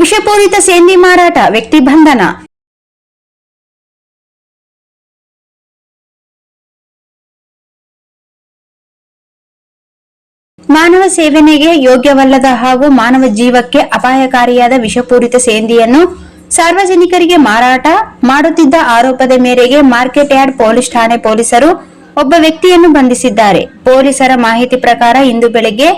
ವಿಷಪೂರಿತ ಸೇಂದಿ ಮಾರಾಟ, ವ್ಯಕ್ತಿ ಬಂಧನ. ಮಾನವ ಸೇವನೆಗೆ ಯೋಗ್ಯವಲ್ಲದ ಹಾಗೂ ಮಾನವ ಜೀವಕ್ಕೆ ಅಪಾಯಕಾರಿಯಾದ ವಿಷಪೂರಿತ ಸೇಂದಿಯನ್ನು ಸಾರ್ವಜನಿಕರಿಗೆ ಮಾರಾಟ ಮಾಡುತ್ತಿದ್ದ ಆರೋಪದ ಮೇರೆಗೆ ಮಾರ್ಕೆಟ್ ಯಾರ್ಡ್ ಪೊಲೀಸ್ ಠಾಣೆ ಪೊಲೀಸರು ಒಬ್ಬ ವ್ಯಕ್ತಿಯನ್ನು ಬಂಧಿಸಿದ್ದಾರೆ. ಪೊಲೀಸರ ಮಾಹಿತಿ ಪ್ರಕಾರ ಇಂದು ಬೆಳಗ್ಗೆ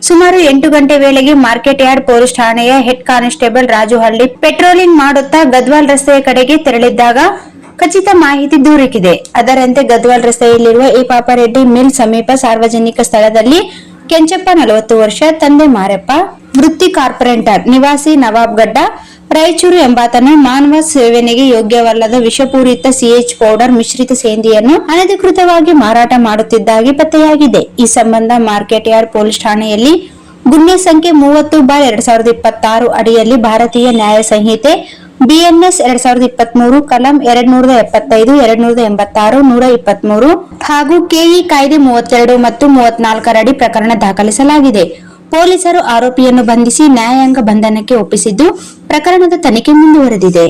ಸುಮಾರು 8 ಗಂಟೆ ವೇಳೆಗೆ ಮಾರ್ಕೆಟ್ ಯಾರ್ಡ್ ಪೊಲೀಸ್ ಠಾಣೆಯ ಹೆಡ್ ಕಾನ್ಸ್ಟೇಬಲ್ ರಾಜು ಹಳ್ಳಿ ಪೆಟ್ರೋಲಿಂಗ್ ಮಾಡುತ್ತಾ ಗದ್ವಾಲ್ ರಸ್ತೆಯ ಕಡೆಗೆ ತೆರಳಿದ್ದಾಗ ಖಚಿತ ಮಾಹಿತಿ ದೊರಕಿದೆ. ಅದರಂತೆ ಗದ್ವಾಲ್ ರಸ್ತೆಯಲ್ಲಿರುವ ಈ ಪಾಪರೆಡ್ಡಿ ಮಿಲ್ ಸಮೀಪ ಸಾರ್ವಜನಿಕ ಸ್ಥಳದಲ್ಲಿ ಕೆಂಚಪ್ಪ 40 ವರ್ಷ, ತಂದೆ ಮಾರಪ್ಪ, ವೃತ್ತಿ ಕಾರ್ಪೊರೇಟರ್, ನಿವಾಸಿ ನವಾಬ್ಗಡ್ಡ, ರಾಯಚೂರು ಎಂಬಾತನು ಮಾನವ ಸೇವನೆಗೆ ಯೋಗ್ಯವಲ್ಲದ ವಿಷಪೂರಿತ ಸಿಎಚ್ ಪೌಡರ್ ಮಿಶ್ರಿತ ಸೇಂದಿಯನ್ನು ಅನಧಿಕೃತವಾಗಿ ಮಾರಾಟ ಮಾಡುತ್ತಿದ್ದಾಗಿ ಪತ್ತೆಯಾಗಿದೆ. ಈ ಸಂಬಂಧ ಮಾರ್ಕೆಟ್ ಯಾರ್ಡ್ ಪೊಲೀಸ್ ಠಾಣೆಯಲ್ಲಿ ಗುನ್ನೆ ಸಂಖ್ಯೆ 30/2026 ಅಡಿಯಲ್ಲಿ ಭಾರತೀಯ ನ್ಯಾಯ ಸಂಹಿತೆ BNS 2023 ಕಲಂ 275, 286, 123 ಹಾಗೂ ಕೆಇ ಕಾಯ್ದೆ 32 ಮತ್ತು 34 ಅಡಿ ಪ್ರಕರಣ ದಾಖಲಿಸಲಾಗಿದೆ. ಪೊಲೀಸರು ಆರೋಪಿಯನ್ನು ಬಂಧಿಸಿ ನ್ಯಾಯಾಂಗ ಬಂಧನಕ್ಕೆ ಒಪ್ಪಿಸಿದ್ದು ಪ್ರಕರಣದ ತನಿಖೆ ಮುಂದುವರೆದಿದೆ.